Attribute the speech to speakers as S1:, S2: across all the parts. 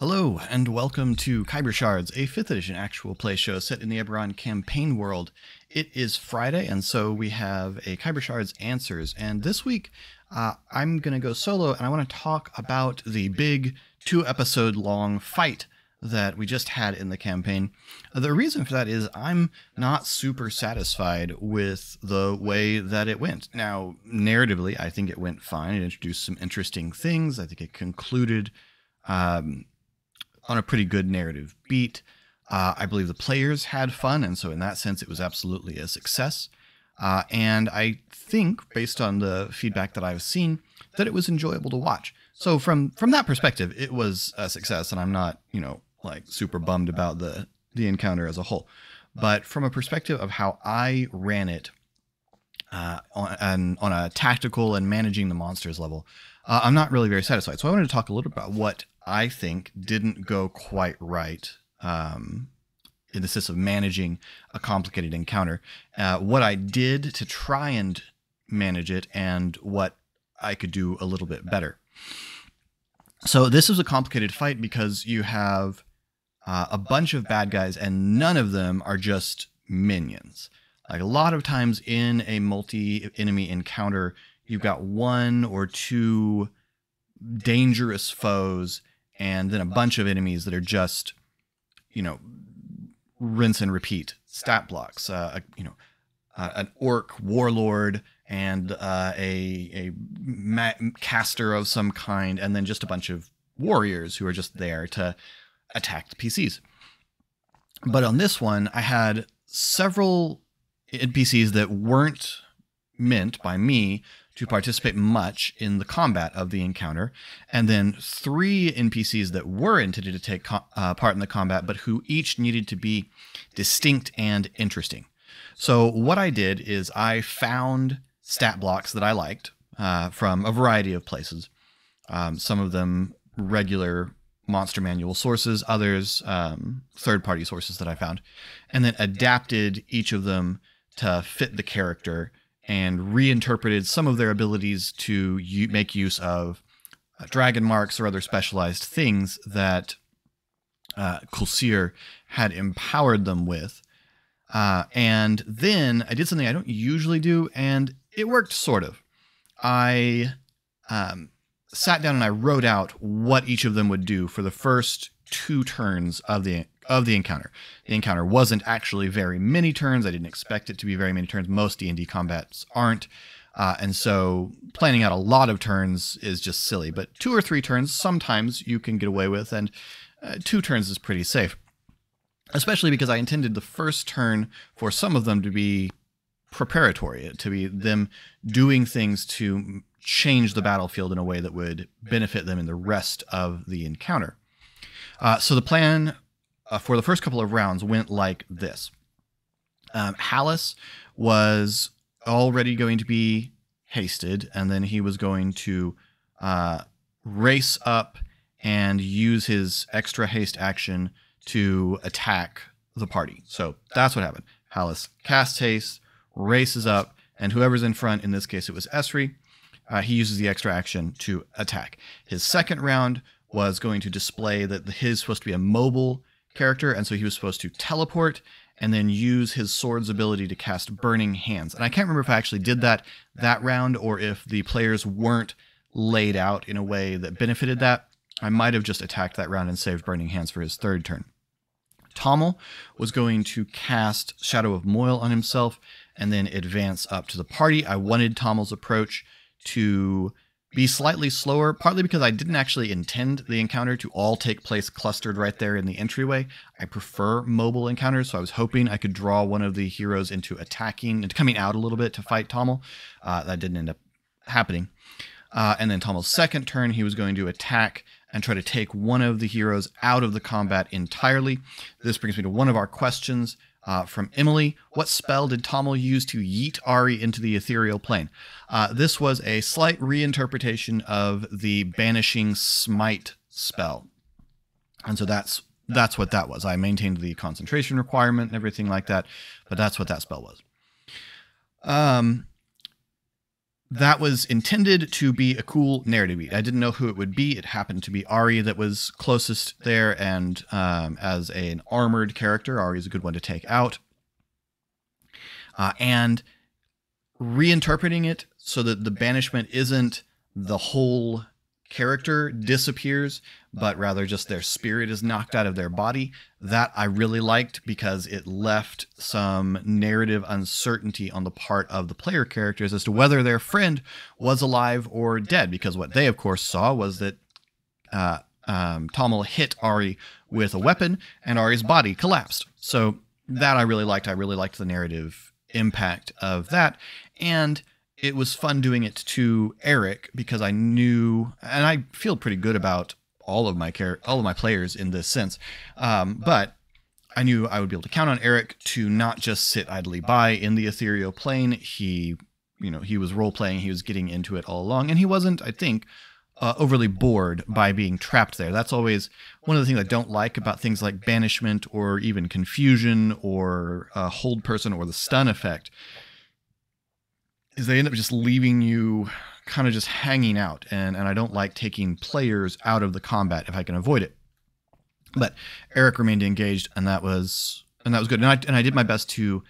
S1: Hello, and welcome to Khyber Shards, a 5th edition actual play show set in the Eberron campaign world. It is Friday, and so we have a Khyber Shards Answers, and this week I'm going to go solo, and I want to talk about the big 2-episode-long fight that we just had in the campaign. The reason for that is I'm not super satisfied with the way that it went. Now, narratively, I think it went fine. It introduced some interesting things. I think it concluded on a pretty good narrative beat. I believe the players had fun, and so in that sense, it was absolutely a success. And I think, based on the feedback that I've seen, that it was enjoyable to watch. So from that perspective, it was a success, and I'm not, like super bummed about the encounter as a whole. But from a perspective of how I ran it on a tactical and managing the monsters level, I'm not really very satisfied. So I wanted to talk a little about what I think didn't go quite right in the sense of managing a complicated encounter, what I did to try and manage it, and what I could do a little bit better. So this is a complicated fight because you have a bunch of bad guys, and none of them are just minions. Like a lot of times in a multi-enemy encounter, you've got one or two dangerous foes, and then a bunch of enemies that are just, rinse and repeat stat blocks. An orc warlord and a caster of some kind, and then just a bunch of warriors who are just there to attack the PCs. But on this one, I had several NPCs that weren't meant by me to participate much in the combat of the encounter, and then 3 NPCs that were intended to take part in the combat, but who each needed to be distinct and interesting. So what I did is I found stat blocks that I liked from a variety of places. Some of them regular monster manual sources, others third-party sources that I found, and then adapted each of them to fit the character and reinterpreted some of their abilities to make use of dragon marks or other specialized things that Kulsir had empowered them with. And then I did something I don't usually do, and it worked sort of. I sat down and I wrote out what each of them would do for the first 2 turns of the encounter. The encounter wasn't actually very many turns. I didn't expect it to be very many turns. Most D&D combats aren't. And so planning out a lot of turns is just silly. But 2 or 3 turns, sometimes you can get away with, and 2 turns is pretty safe. Especially because I intended the first turn for some of them to be preparatory, to be them doing things to change the battlefield in a way that would benefit them in the rest of the encounter. So the plan for the first couple of rounds went like this. Hallis was already going to be hasted, and then he was going to race up and use his extra haste action to attack the party. So that's what happened. Hallis casts haste, races up, and whoever's in front, in this case it was Esri, he uses the extra action to attack. His second round was going to display that his supposed to be a mobile character, and so he was supposed to teleport and then use his sword's ability to cast Burning Hands. And I can't remember if I actually did that round, or if the players weren't laid out in a way that benefited that. I might have just attacked that round and saved Burning Hands for his third turn. Tommel was going to cast Shadow of Moil on himself and then advance up to the party. I wanted Tommel's approach to be slightly slower, partly because I didn't actually intend the encounter to all take place clustered right there in the entryway. I prefer mobile encounters, so I was hoping I could draw one of the heroes into attacking and coming out a little bit to fight Tommel. That didn't end up happening. And then Tommel's second turn, he was going to attack and try to take one of the heroes out of the combat entirely. This brings me to one of our questions from Emily. What spell did Tommel use to yeet Ari into the ethereal plane? This was a slight reinterpretation of the Banishing Smite spell. And so that's what that was. I maintained the concentration requirement and everything like that, but that's what that spell was. that was intended to be a cool narrative beat. I didn't know who it would be. It happened to be Ari that was closest there, and as an armored character, Ari is a good one to take out. And reinterpreting it so that the banishment isn't the whole character disappears, but rather just their spirit is knocked out of their body. That I really liked because it left some narrative uncertainty on the part of the player characters as to whether their friend was alive or dead, because what they, of course, saw was that Tommel hit Ari with a weapon and Ari's body collapsed. So that I really liked. I really liked the narrative impact of that. And it was fun doing it to Eric because I knew, and I feel pretty good about all of my players in this sense, but I knew I would be able to count on Eric to not just sit idly by in the ethereal plane. He was role playing, he was getting into it all along, and he wasn't, I think, overly bored by being trapped there. That's always one of the things I don't like about things like banishment or even confusion or hold person or the stun effect, is they end up just leaving you kind of just hanging out, and I don't like taking players out of the combat if I can avoid it. But Eric remained engaged, and that was good. And I did my best to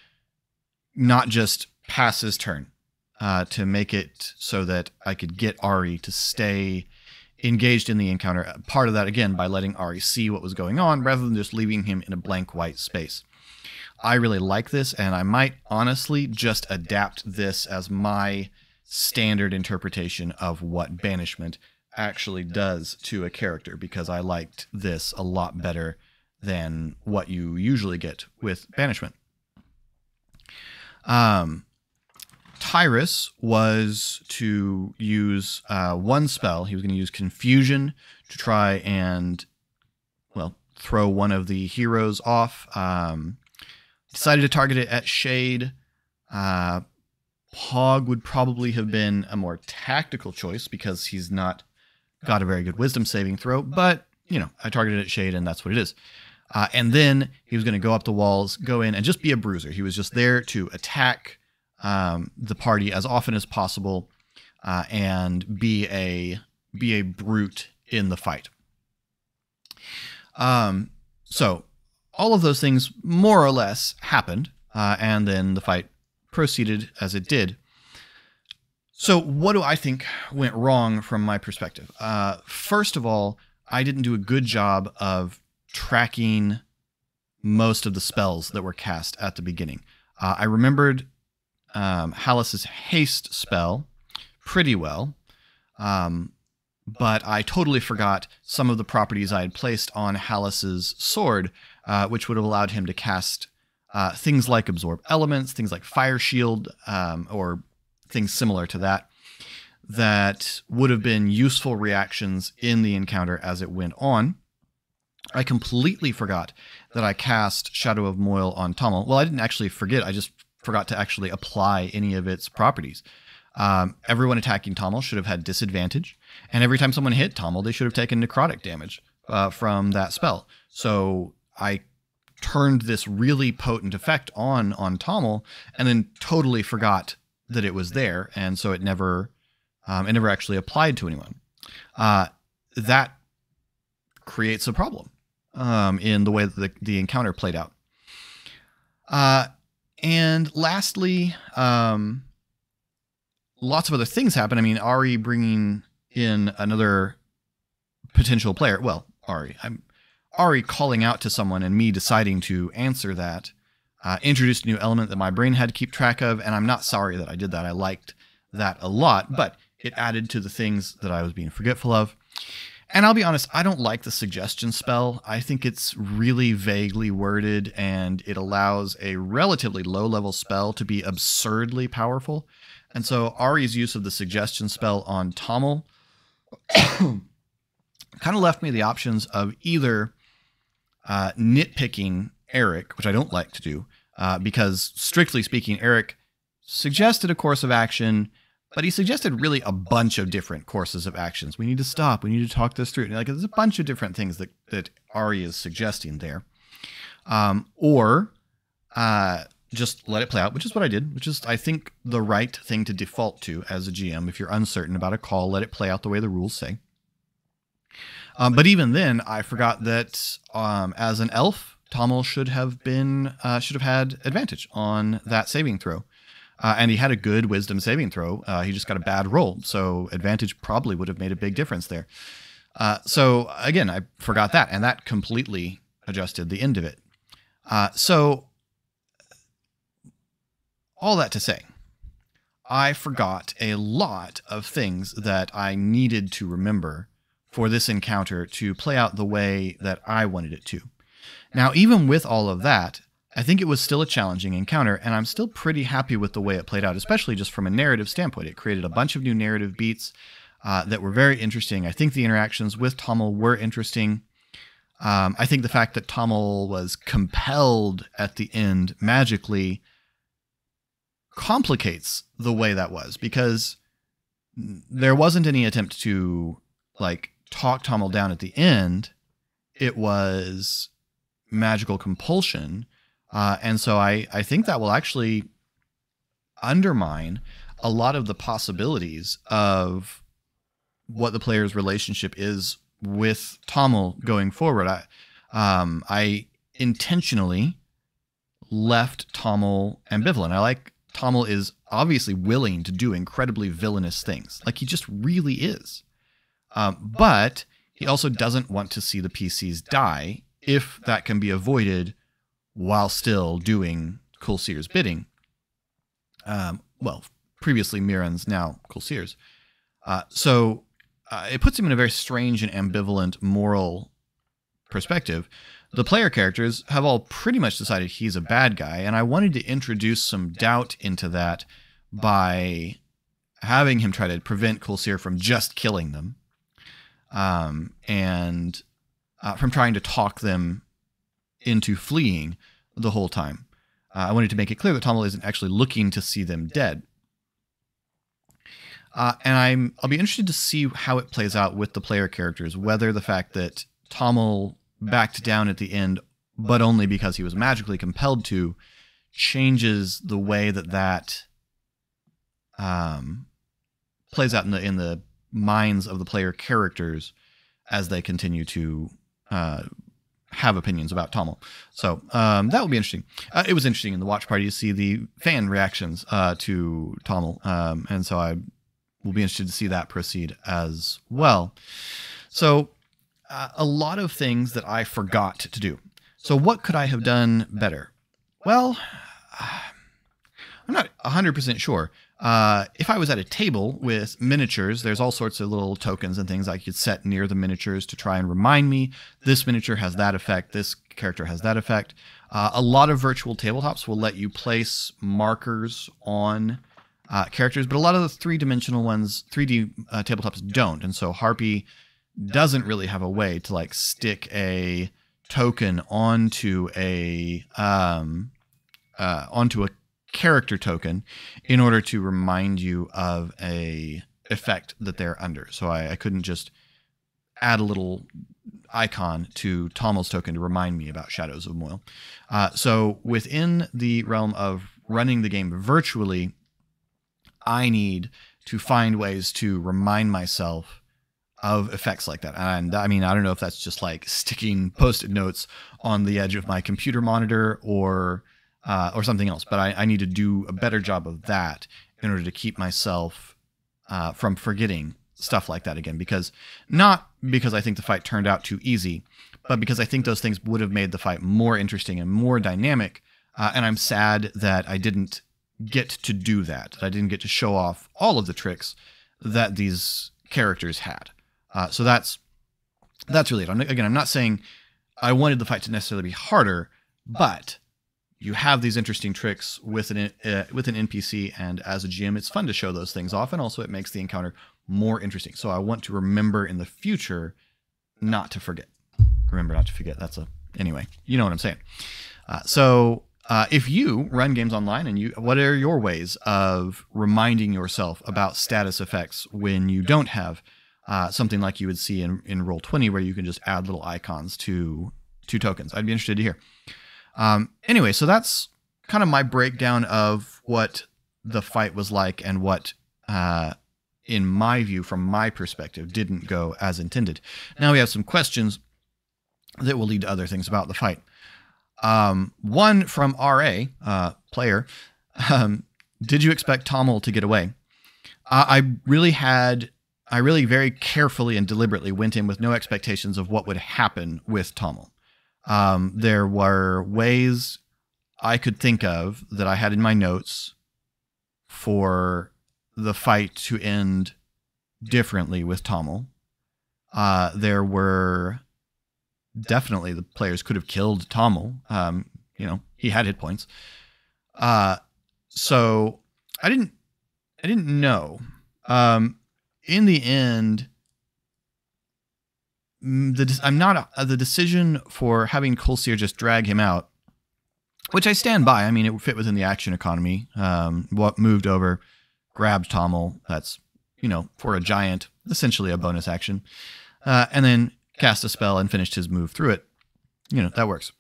S1: not just pass his turn, to make it so that I could get Ari to stay engaged in the encounter. Part of that, again, by letting Ari see what was going on rather than just leaving him in a blank white space. I really like this, and I might honestly just adapt this as my standard interpretation of what banishment actually does to a character, because I liked this a lot better than what you usually get with banishment. Tyrus was to use one spell. He was going to use Confusion to try and, well, throw one of the heroes off. Decided to target it at Shade. Pog would probably have been a more tactical choice because he's not got a very good wisdom saving throw, but, I targeted at Shade, and that's what it is. And then he was going to go up the walls, go in, and just be a bruiser. He was just there to attack the party as often as possible, and be a brute in the fight. So all of those things more or less happened, and then the fight proceeded as it did. So what do I think went wrong from my perspective? First of all, I didn't do a good job of tracking most of the spells that were cast at the beginning. I remembered Hallis's haste spell pretty well, but I totally forgot some of the properties I had placed on Hallis's sword, which would have allowed him to cast things like Absorb Elements, things like Fire Shield, or things similar to that, that would have been useful reactions in the encounter as it went on. I completely forgot that I cast Shadow of Moil on Tommel. Well, I didn't actually forget, I just forgot to actually apply any of its properties. Everyone attacking Tommel should have had disadvantage, and every time someone hit Tommel, they should have taken necrotic damage from that spell. So I turned this really potent effect on Tommel, and then totally forgot that it was there, and so it never actually applied to anyone. That creates a problem in the way that the encounter played out. And lastly, lots of other things happen. I mean, Ari bringing in another potential player. Well, Ari calling out to someone and me deciding to answer that introduced a new element that my brain had to keep track of, and I'm not sorry that I did that. I liked that a lot, but it added to the things that I was being forgetful of. And I'll be honest, I don't like the suggestion spell. I think it's really vaguely worded, and it allows a relatively low-level spell to be absurdly powerful. And so Ari's use of the suggestion spell on Tommel kind of left me the options of either nitpicking Eric, which I don't like to do, because strictly speaking, Eric suggested a course of action, but he suggested really a bunch of different courses of actions. We need to stop. We need to talk this through. Like, there's a bunch of different things that Ari is suggesting there. Or just let it play out, which is what I did, which is, I think, the right thing to default to as a GM. If you're uncertain about a call, let it play out the way the rules say. But even then, I forgot that as an elf, Tommel should have had advantage on that saving throw. And he had a good wisdom saving throw. He just got a bad roll, so advantage probably would have made a big difference there. So again, I forgot that, and that completely adjusted the end of it. So all that to say, I forgot a lot of things that I needed to remember for this encounter to play out the way that I wanted it to. Now, even with all of that, I think it was still a challenging encounter, and I'm still pretty happy with the way it played out, especially just from a narrative standpoint. It created a bunch of new narrative beats that were very interesting. I think the interactions with Tommel were interesting. I think the fact that Tommel was compelled at the end magically complicates the way that was, because there wasn't any attempt to like talk Tommel down at the end. It was magical compulsion. And so I think that will actually undermine a lot of the possibilities of what the player's relationship is with Tommel going forward. I intentionally left Tommel ambivalent. Tommel is obviously willing to do incredibly villainous things. Like, he just really is. But he also doesn't want to see the PCs die if that can be avoided while still doing Kulsir's bidding. Well, previously Miran's, now Kulsir's. So it puts him in a very strange and ambivalent moral perspective. The player characters have all pretty much decided he's a bad guy, and I wanted to introduce some doubt into that by having him try to prevent Kulsir from just killing them, and from trying to talk them into fleeing the whole time. I wanted to make it clear that Tommel isn't actually looking to see them dead. And I'll be interested to see how it plays out with the player characters, whether the fact that Tommel backed down at the end, but only because he was magically compelled to, changes the way that plays out in the minds of the player characters as they continue to have opinions about Tommel. So that will be interesting. It was interesting in the watch party to see the fan reactions to Tommel, and so I will be interested to see that proceed as well. So a lot of things that I forgot to do. So what could I have done better? Well, I'm not 100% sure. If I was at a table with miniatures, there's all sorts of little tokens and things I could set near the miniatures to try and remind me, this miniature has that effect, this character has that effect. A lot of virtual tabletops will let you place markers on characters, but a lot of the three-dimensional ones, 3D tabletops don't, and so Harpy doesn't really have a way to like stick a token onto a character token in order to remind you of a effect that they're under. So I couldn't just add a little icon to Tommel's token to remind me about Shadows of Moyle. So within the realm of running the game virtually, I need to find ways to remind myself of effects like that. And I mean, I don't know if that's just like sticking Post-it notes on the edge of my computer monitor or something else, but I need to do a better job of that in order to keep myself from forgetting stuff like that again. Not because I think the fight turned out too easy, but because I think those things would have made the fight more interesting and more dynamic. And I'm sad that I didn't get to do that I didn't get to show off all of the tricks that these characters had. So that's really it. I'm not saying I wanted the fight to necessarily be harder, but you have these interesting tricks with an NPC, and as a GM, it's fun to show those things off, and also it makes the encounter more interesting. So I want to remember in the future not to forget. Remember not to forget. Anyway, you know what I'm saying. So if you run games online, and what are your ways of reminding yourself about status effects when you don't have something like you would see in Roll20, where you can just add little icons to tokens? I'd be interested to hear. Anyway, so that's kind of my breakdown of what the fight was like and what, in my view, from my perspective, didn't go as intended. Now we have some questions that will lead to other things about the fight. One from RA, player. Did you expect Tommel to get away? I really very carefully and deliberately went in with no expectations of what would happen with Tommel. There were ways I could think of that I had in my notes for the fight to end differently with Tommel. There were definitely the players could have killed Tommel. You know, he had hit points. So I didn't know. In the end, the decision for having Kulsir just drag him out, which I stand by. I mean, it would fit within the action economy. What moved over, grabbed Tommel. That's, you know, for a giant, essentially a bonus action. And then cast a spell and finished his move through it. You know, that works.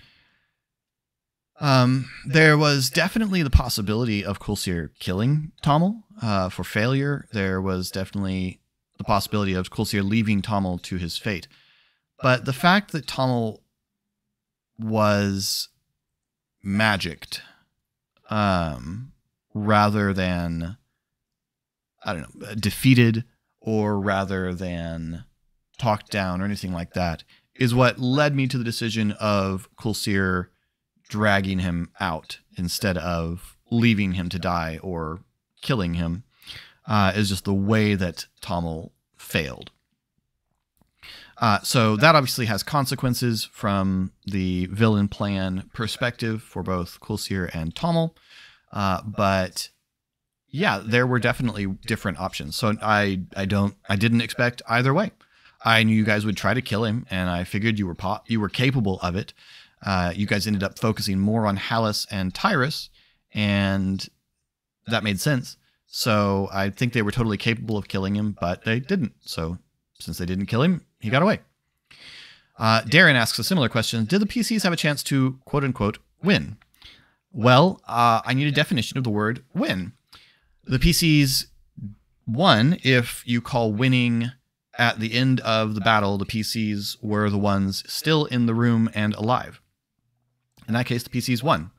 S1: There was definitely the possibility of Kulsir killing Tommel for failure. There was definitely the possibility of Kulsir leaving Tommel to his fate. But the fact that Tommel was magicked rather than, I don't know, defeated, or rather than talked down or anything like that, is what led me to the decision of Kulsir dragging him out instead of leaving him to die or killing him, is just the way that Tommel failed. So that obviously has consequences from the villain plan perspective for both Kulsir and Tommel. But yeah, there were definitely different options. So I didn't expect either way. I knew you guys would try to kill him, and I figured you were capable of it. You guys ended up focusing more on Hallis and Tyrus, and that made sense. So I think they were totally capable of killing him, but they didn't. So since they didn't kill him, he got away. Darren asks a similar question. Did the PCs have a chance to, quote-unquote, win? Well, I need a definition of the word win. The PCs won if you call winning at the end of the battle. The PCs were the ones still in the room and alive. In that case, the PCs won.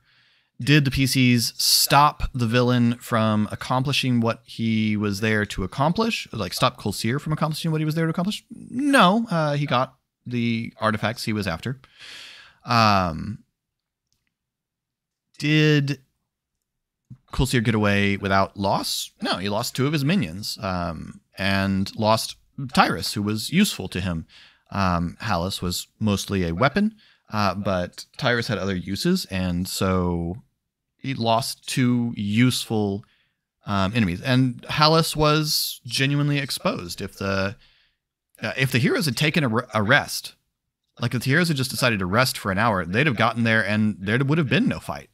S1: Did the PCs stop the villain from accomplishing what he was there to accomplish? Like, stop Kulsir from accomplishing what he was there to accomplish? No, he got the artifacts he was after. Did Kulsir get away without loss? No, he lost 2 of his minions, and lost Tyrus, who was useful to him. Hallis was mostly a weapon, but Tyrus had other uses, and so he lost 2 useful enemies. And Hallis was genuinely exposed. If the heroes had taken a rest, like if the heroes had just decided to rest for an hour, they'd have gotten there and there would have been no fight.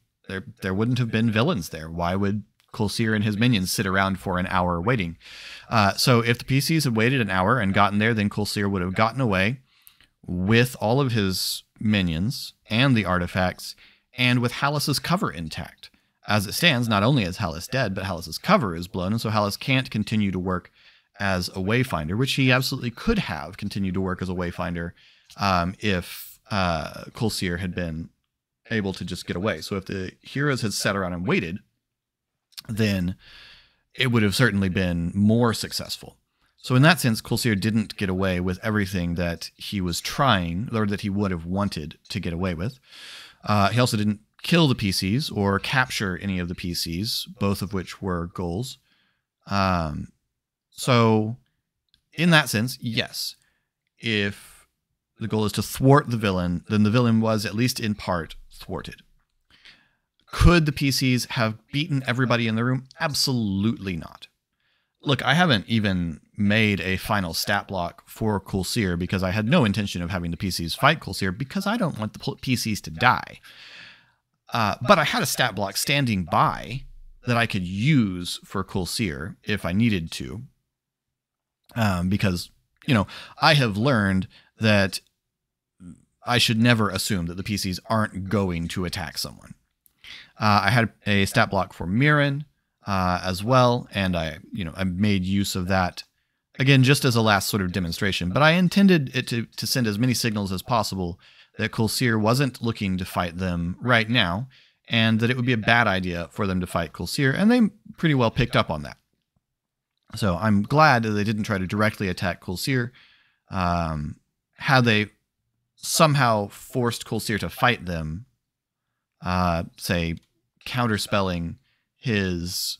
S1: There wouldn't have been villains there. Why would Kulsir and his minions sit around for an hour waiting? So if the PCs had waited an hour and gotten there, then Kulsir would have gotten away with all of his minions and the artifacts, and with Hallis's cover intact. As it stands, not only is Hallis dead, but Hallis's cover is blown, and so Hallis can't continue to work as a wayfinder, which he absolutely could have continued to work as a wayfinder if Kulsir had been able to just get away. So if the heroes had sat around and waited, then it would have certainly been more successful. So in that sense, Kulsir didn't get away with everything that he was trying, or that he would have wanted to get away with. He also didn't kill the PCs or capture any of the PCs, both of which were goals. So in that sense, yes, if the goal is to thwart the villain, then the villain was, at least in part, thwarted. Could the PCs have beaten everybody in the room? Absolutely not. Look, I haven't even made a final stat block for Kulsir because I had no intention of having the PCs fight Kulsir because I don't want the PCs to die. But I had a stat block standing by that I could use for Kulsir if I needed to. Because, you know, I have learned that I should never assume that the PCs aren't going to attack someone. I had a stat block for Mirren as well, and I made use of that again just as a last sort of demonstration. But I intended it to send as many signals as possible that Kulsir wasn't looking to fight them right now, and that it would be a bad idea for them to fight Kulsir, and they pretty well picked up on that. So I'm glad that they didn't try to directly attack Kulsir. Had they somehow forced Kulsir to fight them, say, counterspelling his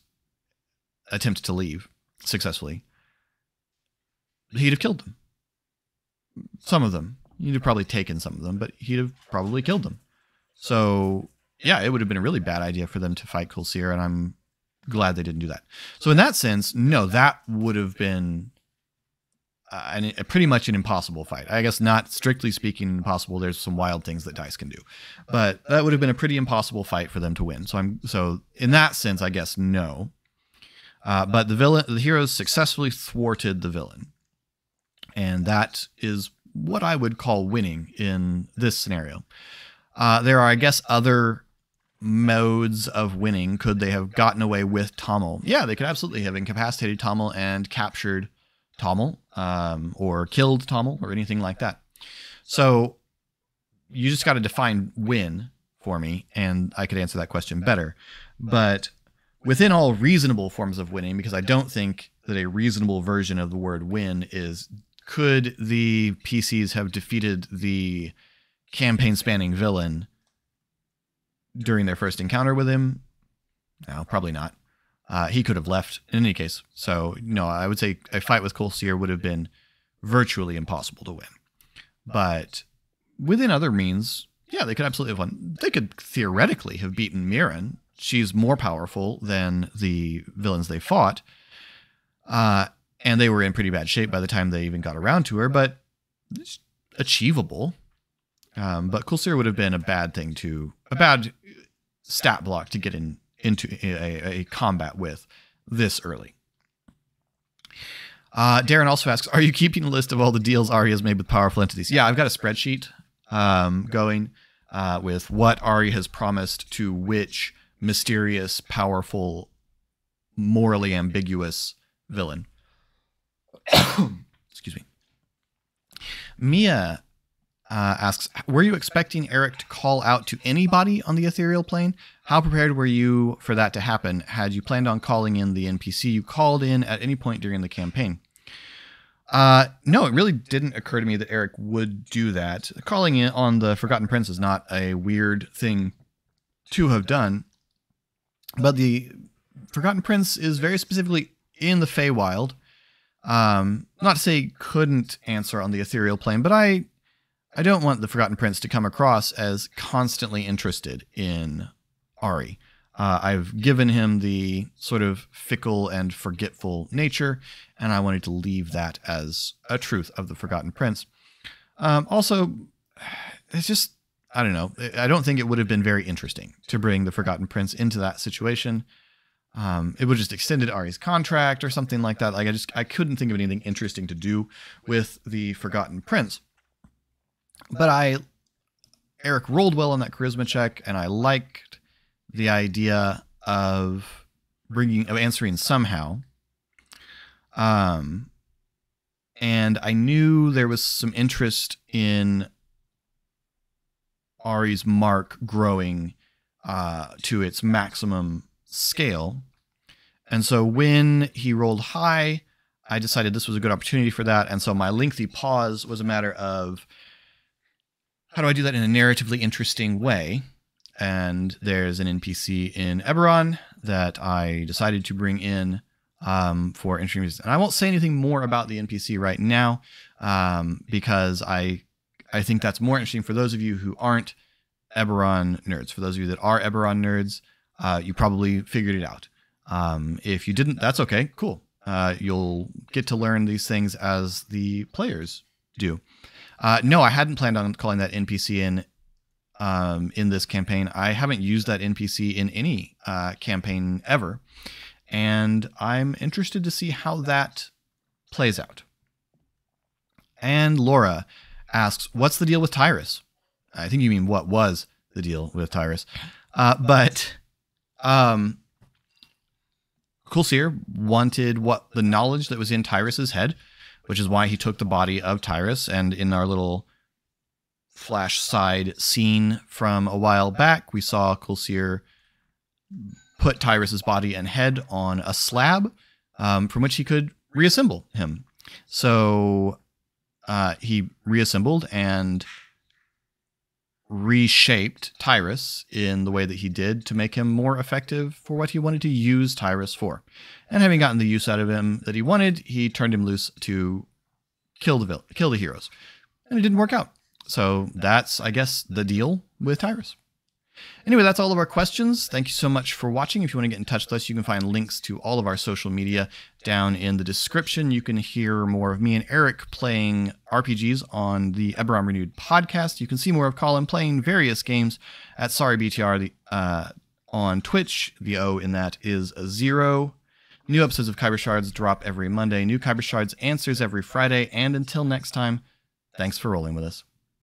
S1: attempt to leave successfully, he'd have killed them. Some of them. He'd have probably taken some of them, but he'd have probably killed them. So, yeah, it would have been a really bad idea for them to fight Kulsir, and I'm glad they didn't do that. So in that sense, no, that would have been pretty much an impossible fight. I guess not strictly speaking impossible. There's some wild things that dice can do, but that would have been a pretty impossible fight for them to win. So in that sense, I guess no. But the heroes successfully thwarted the villain, and that is what I would call winning in this scenario. There are, I guess, other modes of winning. Could they have gotten away with Tommel? Yeah, they could absolutely have incapacitated Tommel and captured Tommel, or killed Tommel, or anything like that. So you just got to define win for me, and I could answer that question better. But within all reasonable forms of winning, because I don't think that a reasonable version of the word win is, could the PCs have defeated the campaign-spanning villain during their first encounter with him? No, probably not. He could have left in any case. So, no, I would say a fight with Kulsir would have been virtually impossible to win. But within other means, yeah, they could absolutely have won. They could theoretically have beaten Mirren. She's more powerful than the villains they fought. And they were in pretty bad shape by the time they even got around to her, but it's achievable. But Kulsir would have been a bad stat block to get into a combat with this early. Darren also asks, are you keeping a list of all the deals Ari has made with powerful entities? Yeah, I've got a spreadsheet going with what Ari has promised to which mysterious, powerful, morally ambiguous villain. Excuse me. Mia asks, were you expecting Eric to call out to anybody on the ethereal plane? How prepared were you for that to happen? Had you planned on calling in the NPC you called in at any point during the campaign? No, it really didn't occur to me that Eric would do that. Calling in on the Forgotten Prince is not a weird thing to have done, but the Forgotten Prince is very specifically in the Feywild. Not to say he couldn't answer on the ethereal plane, but I don't want the Forgotten Prince to come across as constantly interested in Ari. I've given him the sort of fickle and forgetful nature, and I wanted to leave that as a truth of the Forgotten Prince. Also, it's just, I don't know. I don't think it would have been very interesting to bring the Forgotten Prince into that situation. It would just extended Ari's contract or something like that. Like I couldn't think of anything interesting to do with the Forgotten Prince. But Eric rolled well on that charisma check, and I liked the idea of answering somehow. And I knew there was some interest in Ari's mark growing to its maximum scale. And so when he rolled high, I decided this was a good opportunity for that. And so my lengthy pause was a matter of, how do I do that in a narratively interesting way? And there's an NPC in Eberron that I decided to bring in for interesting reasons. And I won't say anything more about the NPC right now because I think that's more interesting for those of you who aren't Eberron nerds. For those of you that are Eberron nerds, you probably figured it out. If you didn't, that's okay. Cool. You'll get to learn these things as the players do. No, I hadn't planned on calling that NPC in this campaign. I haven't used that NPC in any campaign ever, and I'm interested to see how that plays out. And Laura asks, what's the deal with Tyrus? I think you mean what was the deal with Tyrus. But Coolseer wanted the knowledge that was in Tyrus's head, which is why he took the body of Tyrus. And in our little flash side scene from a while back, we saw Coolseer put Tyrus's body and head on a slab from which he could reassemble him. So he reassembled and reshaped Tyrus in the way that he did to make him more effective for what he wanted to use Tyrus for. And having gotten the use out of him that he wanted, he turned him loose to kill the heroes. And it didn't work out. So that's, I guess, the deal with Tyrus. Anyway, that's all of our questions. Thank you so much for watching. If you want to get in touch with us, you can find links to all of our social media down in the description. You can hear more of me and Eric playing RPGs on the Eberron Renewed podcast. You can see more of Colin playing various games at SorryBTR on Twitch. The O in that is a 0. New episodes of Khyber Shards drop every Monday. New Khyber Shards answers every Friday. And until next time, thanks for rolling with us.